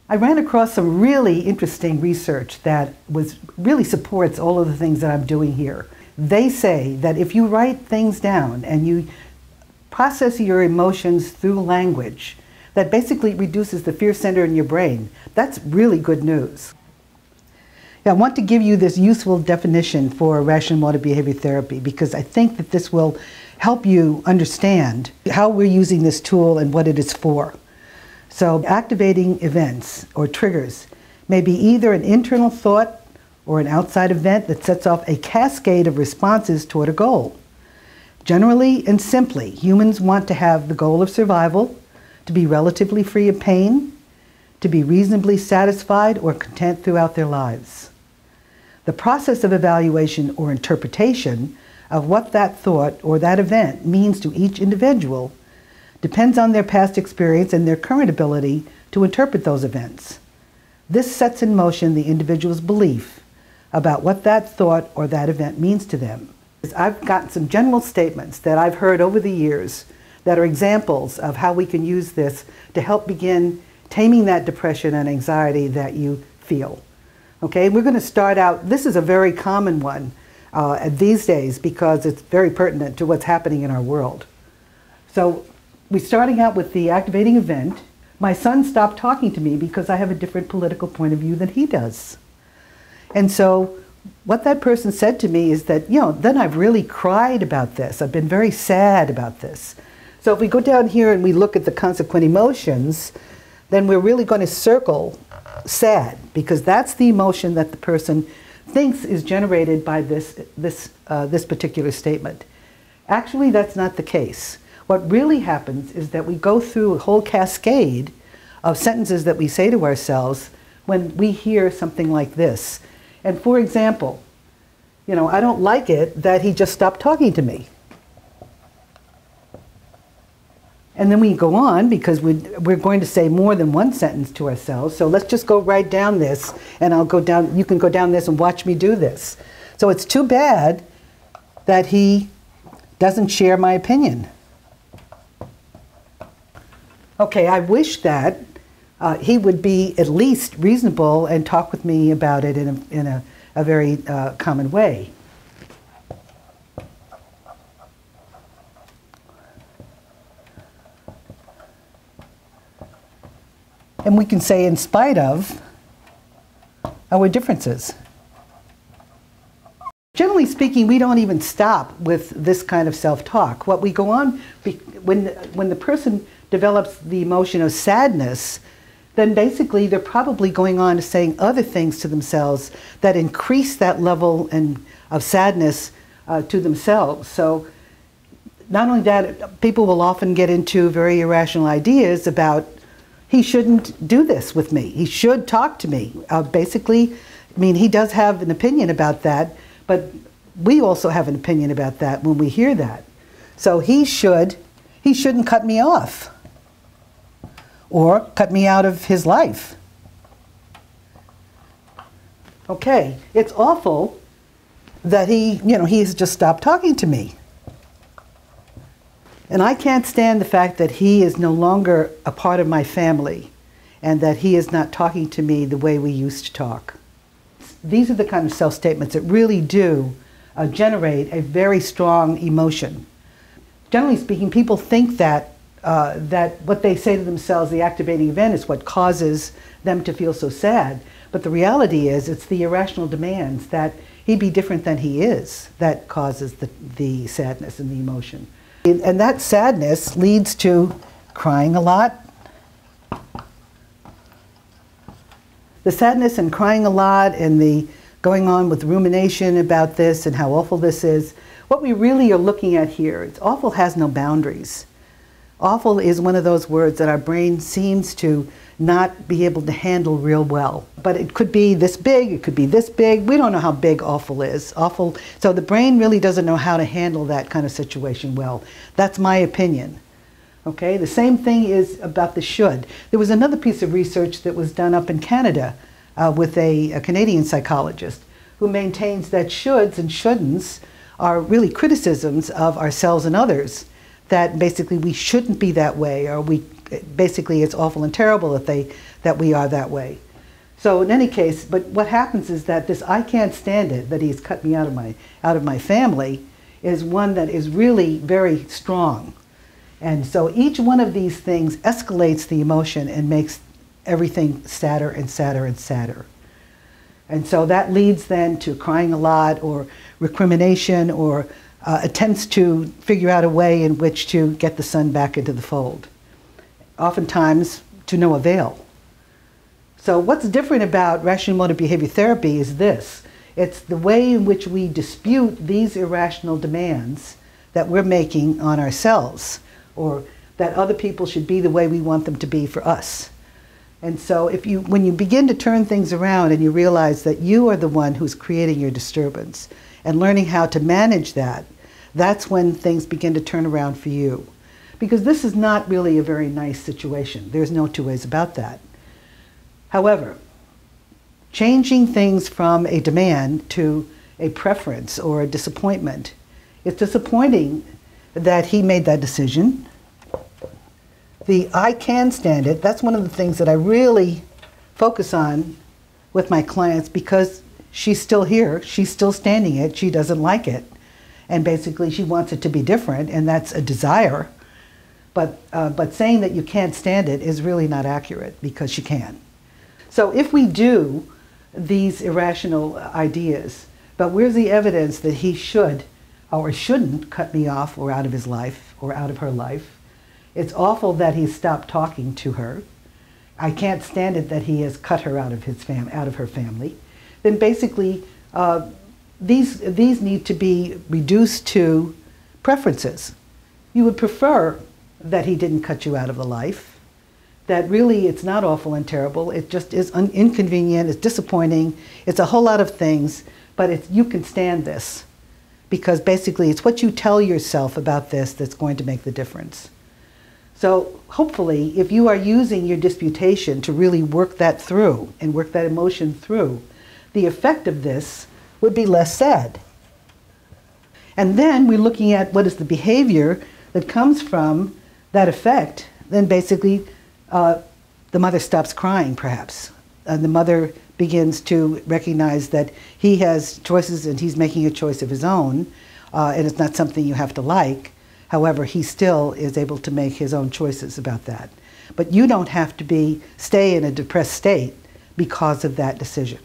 I ran across some really interesting research that really supports all of the things that I'm doing here. They say that if you write things down and you process your emotions through language, that basically reduces the fear center in your brain. That's really good news. I want to give you this useful definition for rational motor behavior therapy because I think that this will help you understand how we're using this tool and what it is for. So activating events or triggers may be either an internal thought or an outside event that sets off a cascade of responses toward a goal. Generally and simply, humans want to have the goal of survival, to be relatively free of pain, to be reasonably satisfied or content throughout their lives. The process of evaluation or interpretation of what that thought or that event means to each individual depends on their past experience and their current ability to interpret those events. This sets in motion the individual's belief about what that thought or that event means to them. I've got some general statements that I've heard over the years that are examples of how we can use this to help begin taming that depression and anxiety that you feel. Okay, we're going to start out, this is a very common one these days because it's very pertinent to what's happening in our world. So we're starting out with the activating event. My son stopped talking to me because I have a different political point of view than he does. And so what that person said to me is that, then I've really cried about this. I've been very sad about this. So if we go down here and we look at the consequent emotions, then we're really going to circle sad, because that's the emotion that the person thinks is generated by this particular statement. Actually, that's not the case. What really happens is that we go through a whole cascade of sentences that we say to ourselves when we hear something like this. And for example, I don't like it that he just stopped talking to me. And then we go on because we're going to say more than one sentence to ourselves. So let's just go right down this, and I'll go down, you can go down this and watch me do this. So it's too bad that he doesn't share my opinion. Okay, I wish that he would be at least reasonable and talk with me about it in a very common way. And we can say in spite of our differences. Generally speaking, we don't even stop with this kind of self-talk. What we go on, when the person develops the emotion of sadness, then basically they're probably going on to saying other things to themselves that increase that level of sadness to themselves. So not only that, people will often get into very irrational ideas about, he shouldn't do this with me. He should talk to me. Basically, I mean, he does have an opinion about that, but we also have an opinion about that when we hear that. So he shouldn't cut me off or cut me out of his life. Okay, it's awful that he has just stopped talking to me. And I can't stand the fact that he is no longer a part of my family and that he is not talking to me the way we used to talk. These are the kind of self-statements that really do generate a very strong emotion. Generally speaking, people think that that what they say to themselves, the activating event, is what causes them to feel so sad. But the reality is it's the irrational demands that he be different than he is that causes the sadness and the emotion. And that sadness leads to crying a lot. The sadness and crying a lot and the going on with rumination about this and how awful this is, what we really are looking at here, it's awful has no boundaries. Awful is one of those words that our brain seems to not be able to handle real well. But it could be this big, it could be this big. We don't know how big awful is. Awful, so the brain really doesn't know how to handle that kind of situation well. That's my opinion. Okay, the same thing is about the should. There was another piece of research that was done up in Canada with a Canadian psychologist who maintains that shoulds and shouldn'ts are really criticisms of ourselves and others, that basically we shouldn't be that way, or we basically it's awful and terrible that we are that way. So in any case, but what happens is that this "I can't stand it" that he's cut me out of my family is one that is really very strong. And so each one of these things escalates the emotion and makes everything sadder and sadder and sadder. And so that leads then to crying a lot, or recrimination, or attempts to figure out a way in which to get the son back into the fold. Oftentimes to no avail. So what's different about rational emotive behavior therapy is this. It's the way in which we dispute these irrational demands that we're making on ourselves, or that other people should be the way we want them to be for us. And so when you begin to turn things around and you realize that you are the one who's creating your disturbance and learning how to manage that, that's when things begin to turn around for you. Because this is not really a very nice situation. There's no two ways about that. However, changing things from a demand to a preference or a disappointment, it's disappointing that he made that decision. The "I can stand it," that's one of the things that I really focus on with my clients, because she's still here, she's still standing it, she doesn't like it. And basically she wants it to be different, and that's a desire. But saying that you can't stand it is really not accurate, because she can. So if we do these irrational ideas, but where's the evidence that he should or shouldn't cut me off or out of his life or out of her life? It's awful that he stopped talking to her. I can't stand it that he has cut her out of her family. Then basically, these need to be reduced to preferences. You would prefer that he didn't cut you out of the life, that really it's not awful and terrible, it just is inconvenient, it's disappointing, it's a whole lot of things, but you can stand this. Because basically it's what you tell yourself about this that's going to make the difference. So hopefully, if you are using your disputation to really work that through and work that emotion through, the effect of this would be less sad. And then we're looking at what is the behavior that comes from that effect. Then basically, the mother stops crying, perhaps. The mother begins to recognize that he has choices and he's making a choice of his own, and it's not something you have to like. However, he still is able to make his own choices about that. But you don't have to stay in a depressed state because of that decision.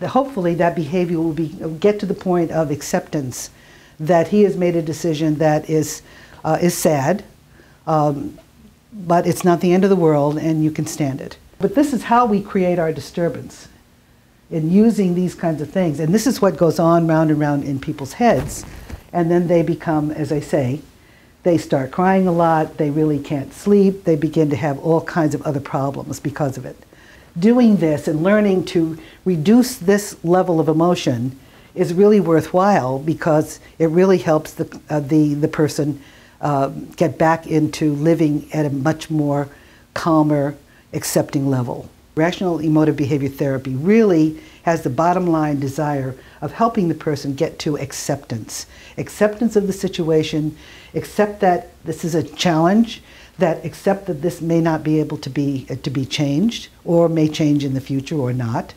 Hopefully that behavior will get to the point of acceptance that he has made a decision that is sad, but it's not the end of the world and you can stand it. But this is how we create our disturbance, in using these kinds of things. And this is what goes on round and round in people's heads. And then they become, as I say, they start crying a lot, they really can't sleep, they begin to have all kinds of other problems because of it. Doing this and learning to reduce this level of emotion is really worthwhile, because it really helps the person get back into living at a much more calmer, accepting level. Rational emotive behavior therapy really has the bottom line desire of helping the person get to acceptance. Acceptance of the situation, accept that this is a challenge, accept that this may not be able to be changed, or may change in the future or not,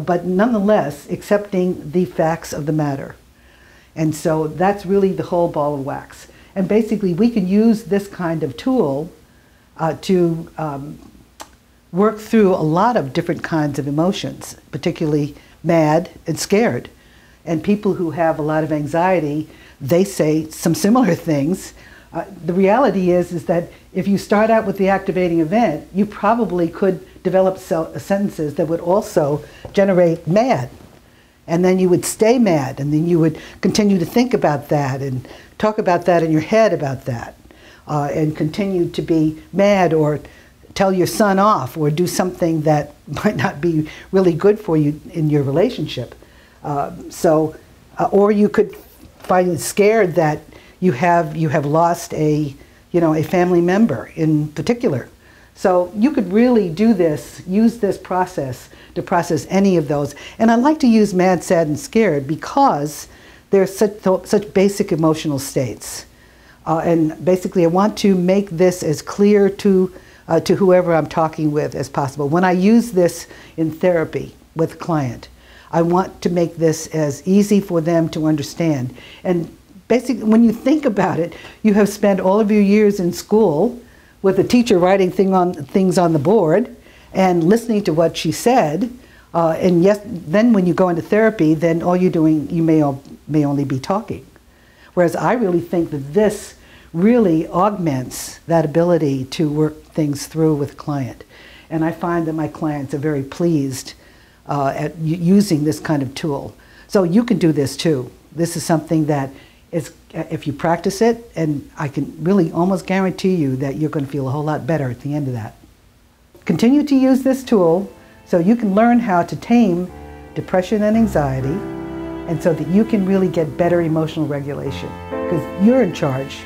but nonetheless accepting the facts of the matter. And so that's really the whole ball of wax. And basically we can use this kind of tool to work through a lot of different kinds of emotions, particularly mad and scared. And people who have a lot of anxiety, they say some similar things. The reality is that if you start out with the activating event, you probably could develop sentences that would also generate mad. And then you would stay mad, and then you would continue to think about that and talk about that in your head about that, and continue to be mad, or tell your son off, or do something that might not be really good for you in your relationship. Or you could find scared that you have lost a family member in particular. So you could really do this, use this process to process any of those. And I like to use mad, sad, and scared because they're such basic emotional states. And basically I want to make this as clear to to whoever I'm talking with as possible. When I use this in therapy with a client, I want to make this as easy for them to understand. And basically, when you think about it, you have spent all of your years in school with a teacher writing things on the board and listening to what she said. And yes, then when you go into therapy, then all you're doing, you may only be talking. Whereas I really think that this really augments that ability to work things through with a client. And I find that my clients are very pleased at using this kind of tool. So you can do this too. This is something that is, if you practice it, and I can really almost guarantee you that you're going to feel a whole lot better at the end of that. Continue to use this tool so you can learn how to tame depression and anxiety, and so that you can really get better emotional regulation, because you're in charge.